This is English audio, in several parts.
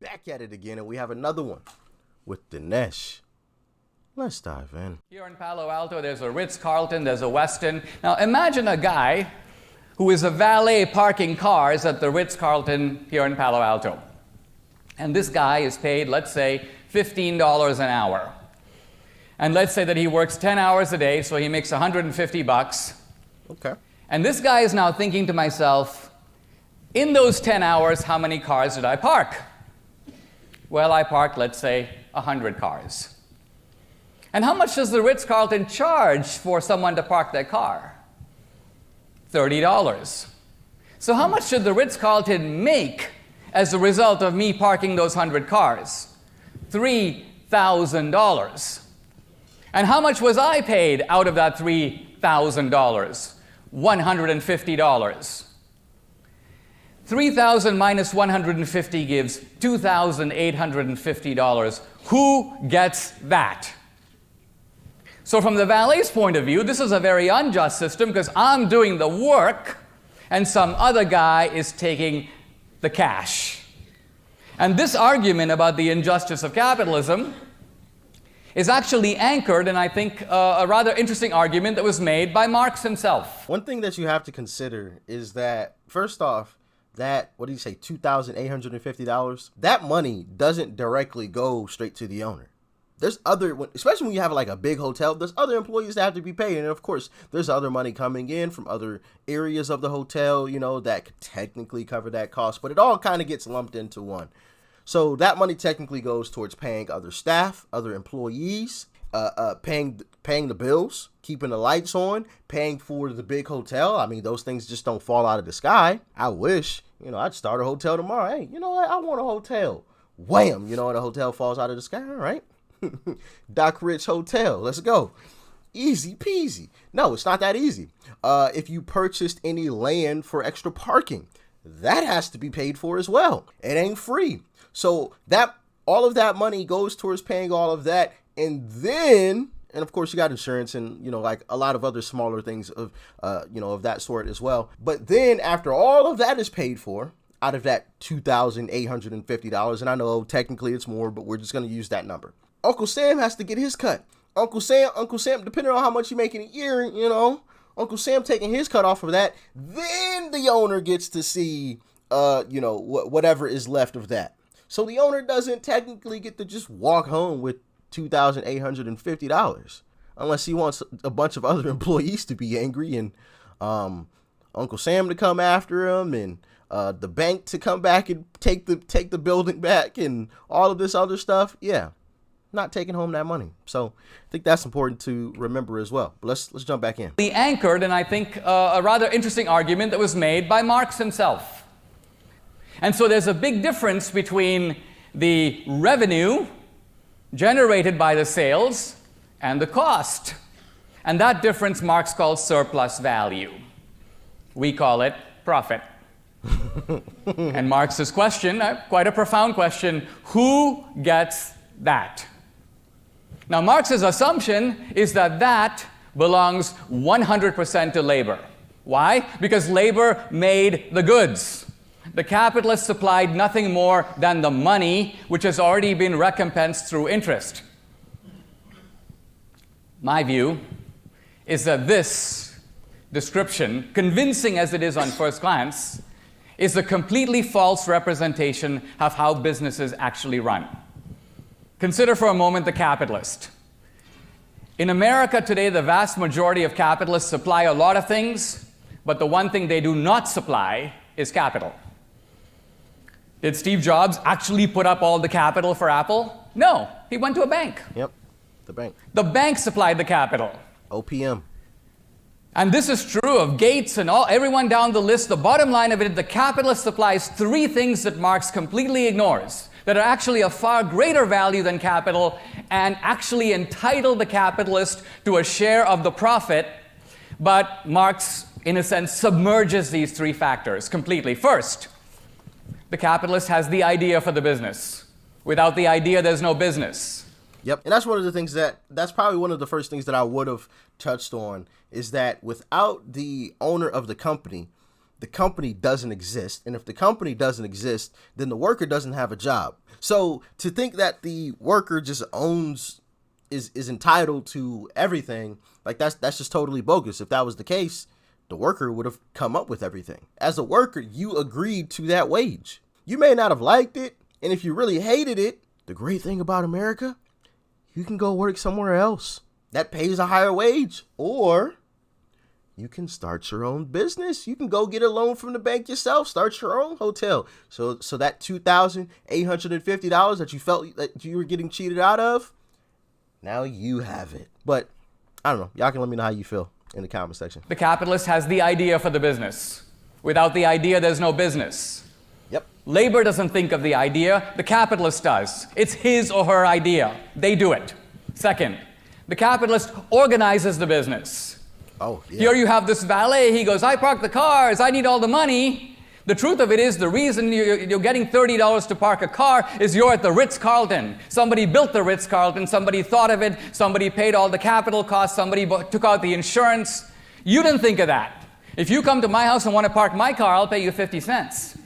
Back at it again, and we have another one with Dinesh. Let's dive in. Here in Palo Alto, there's a Ritz-Carlton, there's a Westin. Now imagine a guy who is a valet parking cars at the Ritz-Carlton here in Palo Alto. And this guy is paid, let's say, $15 an hour. And let's say that he works 10 hours a day, so he makes $150. Okay. And this guy is now thinking to myself, in those 10 hours, how many cars did I park? Well, I parked, let's say, 100 cars. And how much does the Ritz-Carlton charge for someone to park their car? $30. So how much did the Ritz-Carlton make as a result of me parking those 100 cars? $3,000. And how much was I paid out of that $3,000? $150. 3,000 minus 150 gives $2,850. Who gets that? So from the valet's point of view, this is a very unjust system because I'm doing the work and some other guy is taking the cash. And this argument about the injustice of capitalism is actually anchored in, I think, a rather interesting argument that was made by Marx himself. One thing that you have to consider is that, first off, that, what do you say, $2,850? That money doesn't directly go straight to the owner. There's other, especially when you have like a big hotel, there's other employees that have to be paid. And of course, there's other money coming in from other areas of the hotel, you know, that could technically cover that cost. But it all kind of gets lumped into one. So that money technically goes towards paying other staff, other employees, paying the bills, keeping the lights on, paying for the big hotel. I mean, those things just don't fall out of the sky. I wish, you know, I'd start a hotel tomorrow. Hey, you know what? I want a hotel. Wham! You know, and a hotel falls out of the sky. All right. Doc Rich Hotel. Let's go. Easy peasy. No, it's not that easy. If you purchased any land for extra parking, that has to be paid for as well. It ain't free. So that all of that money goes towards paying all of that. And then, and of course you got insurance and, you know, like a lot of other smaller things of, you know, of that sort as well. But then after all of that is paid for, out of that $2,850, and I know technically it's more, but we're just going to use that number. Uncle Sam has to get his cut. Uncle Sam, depending on how much you make in a year, you know, Uncle Sam taking his cut off of that. Then the owner gets to see, you know, whatever is left of that. So the owner doesn't technically get to just walk home with $2,850 unless he wants a bunch of other employees to be angry and Uncle Sam to come after him and the bank to come back and take the building back and all of this other stuff. Yeah. Not taking home that money. So I think that's important to remember as well. But let's jump back in. The anchored, and I think a rather interesting argument that was made by Marx himself. And so there's a big difference between the revenue generated by the sales and the cost. And that difference Marx calls surplus value. We call it profit. And Marx's question, quite a profound question, who gets that? Now, Marx's assumption is that that belongs 100% to labor. Why? Because labor made the goods. The capitalist supplied nothing more than the money, which has already been recompensed through interest. My view is that this description, convincing as it is on first glance, is a completely false representation of how businesses actually run. Consider for a moment the capitalist. In America today, the vast majority of capitalists supply a lot of things, but the one thing they do not supply is capital. Did Steve Jobs actually put up all the capital for Apple? No, he went to a bank. Yep, the bank. The bank supplied the capital. OPM. And this is true of Gates and everyone down the list. The bottom line of it, the capitalist supplies three things that Marx completely ignores, that are actually of far greater value than capital and actually entitle the capitalist to a share of the profit. But Marx, in a sense, submerges these three factors completely. First, the capitalist has the idea for the business. Without the idea, there's no business. Yep, and that's one of the things that's probably one of the first things that I would have touched on, is that without the owner of the company, the company doesn't exist. And if the company doesn't exist, then the worker doesn't have a job. So to think that the worker just is entitled to everything, like that's just totally bogus. If that was the case, the worker would have come up with everything. As a worker, you agreed to that wage. You may not have liked it, and if you really hated it, the great thing about America, you can go work somewhere else that pays a higher wage, or you can start your own business. You can go get a loan from the bank yourself, start your own hotel. So that $2,850 that you felt that you were getting cheated out of, now you have it. But I don't know. Y'all can let me know how you feel in the comment section. The capitalist has the idea for the business. Without the idea, there's no business. Yep. Labor doesn't think of the idea. The capitalist does. It's his or her idea. They do it. Second, the capitalist organizes the business. Oh, yeah. Here you have this valet. He goes, I park the cars. I need all the money. The truth of it is the reason you're getting $30 to park a car is you're at the Ritz-Carlton. Somebody built the Ritz-Carlton. Somebody thought of it. Somebody paid all the capital costs. Somebody took out the insurance. You didn't think of that. If you come to my house and want to park my car, I'll pay you 50 cents.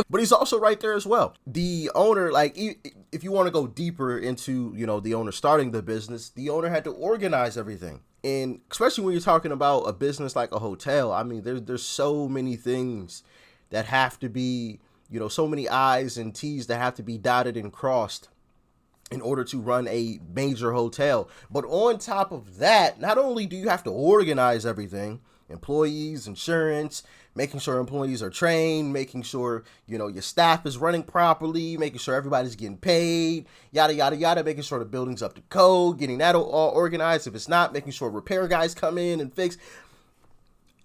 But he's also right there as well. The owner, like, if you want to go deeper into, the owner starting the business, the owner had to organize everything. And especially when you're talking about a business like a hotel, I mean, there's so many things that have to be, so many I's and T's that have to be dotted and crossed in order to run a major hotel. But on top of that, not only do you have to organize everything, employees, insurance, making sure employees are trained, making sure, your staff is running properly, making sure everybody's getting paid, yada, yada, yada, making sure the building's up to code, getting that all organized. If it's not, making sure repair guys come in and fix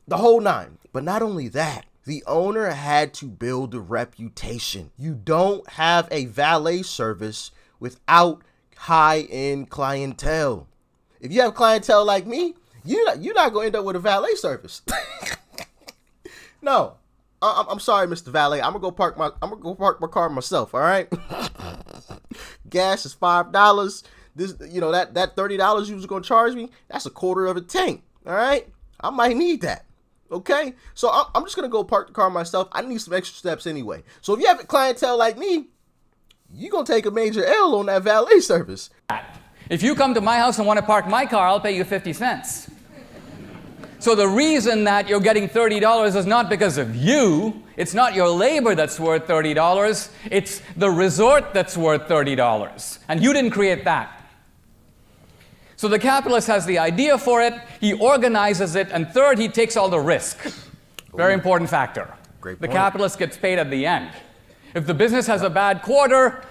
the whole nine. But not only that, the owner had to build a reputation. You don't have a valet service without high-end clientele. If you have clientele like me, you're not going to end up with a valet service. No, I'm sorry, Mr. Valet. I'm gonna go park my car myself. All right. Gas is $5. This, that $30 you was gonna charge me, that's a quarter of a tank. All right. I might need that. Okay. So I'm just gonna go park the car myself. I need some extra steps anyway. So if you have a clientele like me, you're gonna take a major L on that valet service. If you come to my house and want to park my car, I'll pay you 50 cents. So the reason that you're getting $30 is not because of you. It's not your labor that's worth $30. It's the resort that's worth $30. And you didn't create that. So the capitalist has the idea for it. He organizes it. And third, he takes all the risk. Very important factor. Great the point. capitalist gets paid at the end. If the business has a bad quarter,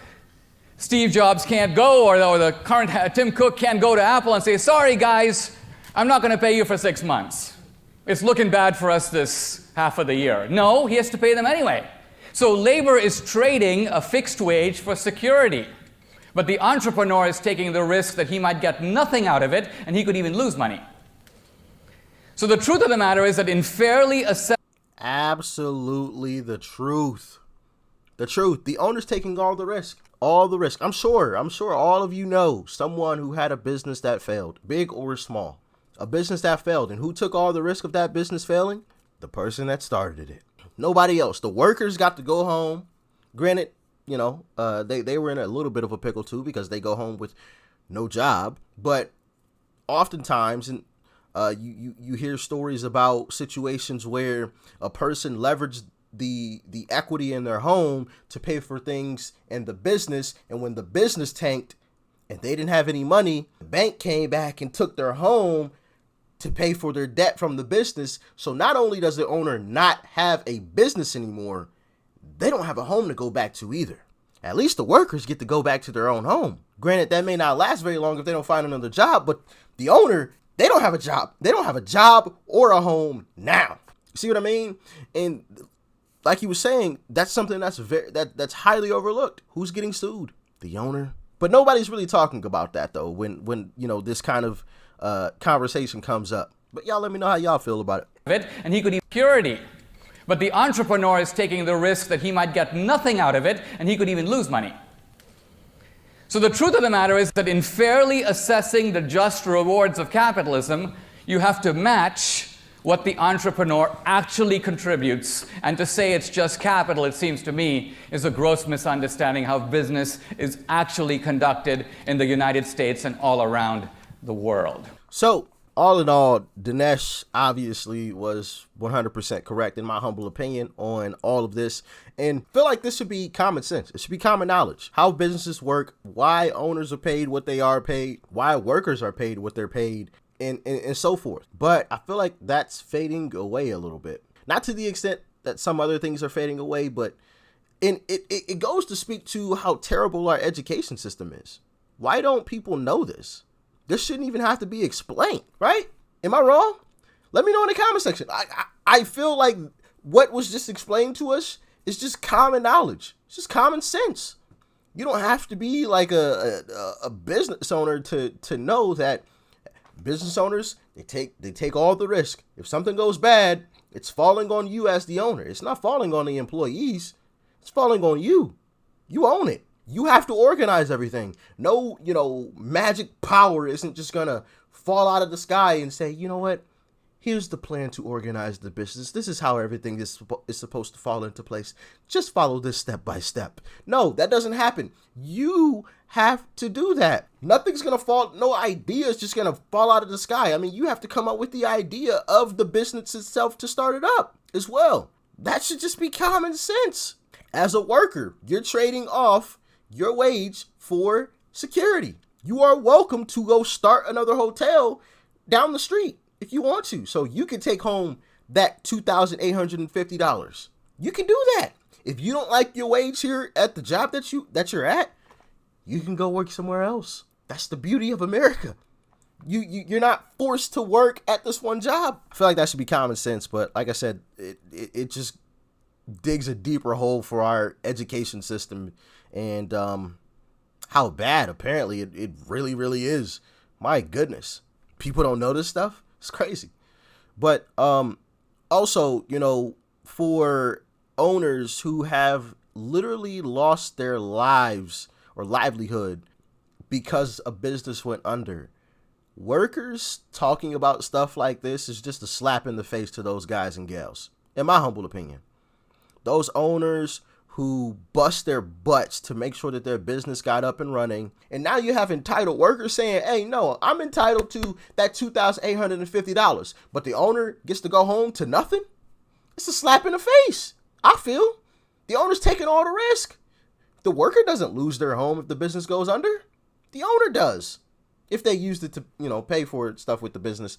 Steve Jobs can't go, or the current Tim Cook can't go to Apple and say, sorry guys, I'm not going to pay you for 6 months. It's looking bad for us this half of the year. No, he has to pay them anyway. So labor is trading a fixed wage for security. But the entrepreneur is taking the risk that he might get nothing out of it, and he could even lose money. So the truth of the matter is that in fairly assessing... Absolutely the truth. The truth. The owner's taking all the risk. All the risk. I'm sure all of you know someone who had a business that failed, big or small. A business that failed. And who took all the risk of that business failing? The person that started it. Nobody else. The workers got to go home. Granted, they were in a little bit of a pickle too, because they go home with no job. But oftentimes, and you hear stories about situations where a person leveraged the equity in their home to pay for things in the business, and when the business tanked and they didn't have any money, the bank came back and took their home to pay for their debt from the business. So not only does the owner not have a business anymore, they don't have a home to go back to either. At least the workers get to go back to their own home. Granted, that may not last very long if they don't find another job, but the owner, they don't have a job. They don't have a job or a home now. See what I mean? And like he was saying, that's something that's highly overlooked. Who's getting sued? The owner. But nobody's really talking about that though when this kind of conversation comes up. But y'all let me know how y'all feel about it. And he could even security. But the entrepreneur is taking the risk that he might get nothing out of it, and he could even lose money. So the truth of the matter is that in fairly assessing the just rewards of capitalism, you have to match what the entrepreneur actually contributes. And to say it's just capital, it seems to me, is a gross misunderstanding how business is actually conducted in the United States and all around the world. So, all in all, Dinesh obviously was 100% correct in my humble opinion on all of this, and feel like this should be common sense. It should be common knowledge. How businesses work, why owners are paid what they are paid, why workers are paid what they're paid, and so forth. But I feel like that's fading away a little bit. Not to the extent that some other things are fading away, but it goes to speak to how terrible our education system is. Why don't people know this? This shouldn't even have to be explained, right? Am I wrong? Let me know in the comment section. I feel like what was just explained to us is just common knowledge. It's just common sense. You don't have to be like a business owner to know that business owners, they take all the risk. If something goes bad, it's falling on you as the owner. It's not falling on the employees. It's falling on you. You own it. You have to organize everything. No, magic power isn't just going to fall out of the sky and say, you know what? Here's the plan to organize the business. This is how everything is supposed to fall into place. Just follow this step by step. No, that doesn't happen. You have to do that. Nothing's going to fall. No idea is just going to fall out of the sky. I mean, you have to come up with the idea of the business itself to start it up as well. That should just be common sense. As a worker, you're trading off your wage for security. You are welcome to go start another hotel down the street if you want to, so you can take home that $2,850. You can do that. If you don't like your wage here at the job that you're at, you can go work somewhere else. That's the beauty of America. You're not forced to work at this one job. I feel like that should be common sense, but like I said, it just digs a deeper hole for our education system and how bad apparently it really, really is. My goodness. People don't know this stuff. It's crazy. But also, for owners who have literally lost their lives or livelihood because a business went under, workers talking about stuff like this is just a slap in the face to those guys and gals, in my humble opinion. Those owners who bust their butts to make sure that their business got up and running. And now you have entitled workers saying, hey, no, I'm entitled to that $2,850, but the owner gets to go home to nothing. It's a slap in the face. I feel the owner's taking all the risk. The worker doesn't lose their home if the business goes under. The owner does if they used it to, pay for stuff with the business.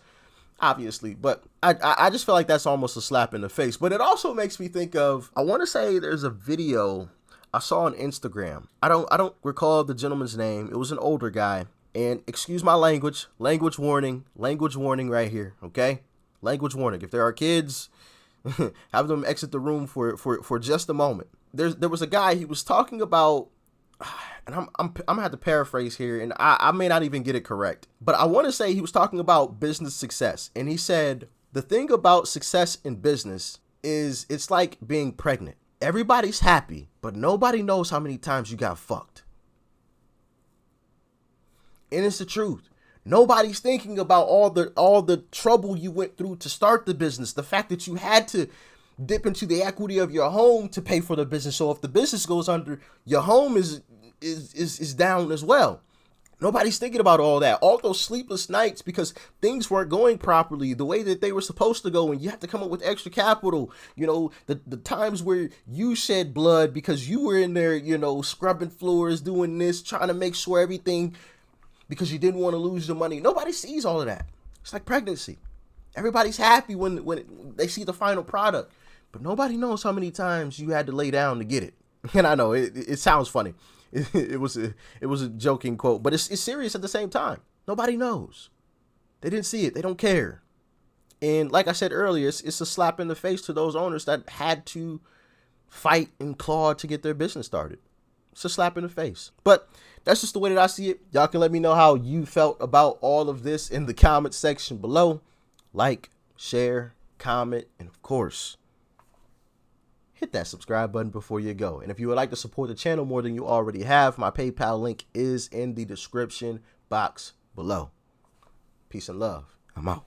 Obviously, but I just feel like that's almost a slap in the face. But it also makes me think of, I want to say there's a video I saw on Instagram. I don't recall the gentleman's name. It was an older guy. And excuse my language warning right here. Okay. Language warning. If there are kids, have them exit the room for just a moment. There was a guy, he was talking about, and I'm gonna have to paraphrase here, and I may not even get it correct, but I want to say he was talking about business success, and he said the thing about success in business is it's like being pregnant. Everybody's happy, but nobody knows how many times you got fucked. And it's the truth. Nobody's thinking about all the trouble you went through to start the business, the fact that you had to dip into the equity of your home to pay for the business. So if the business goes under, your home is down as well. Nobody's thinking about all that, all those sleepless nights because things weren't going properly the way that they were supposed to go, and you have to come up with extra capital. The times where you shed blood because you were in there, scrubbing floors, doing this, trying to make sure everything, because you didn't want to lose your money. Nobody sees all of that. It's like pregnancy. Everybody's happy when they see the final product, but nobody knows how many times you had to lay down to get it. And I know it sounds funny. It was a joking quote, but it's serious at the same time. Nobody knows. They didn't see it. They don't care. And like I said earlier, it's a slap in the face to those owners that had to fight and claw to get their business started. It's a slap in the face. But that's just the way that I see it. Y'all can let me know how you felt about all of this in the comment section below. Like, share, comment, and of course, hit that subscribe button before you go. And if you would like to support the channel more than you already have, my PayPal link is in the description box below. Peace and love. I'm out.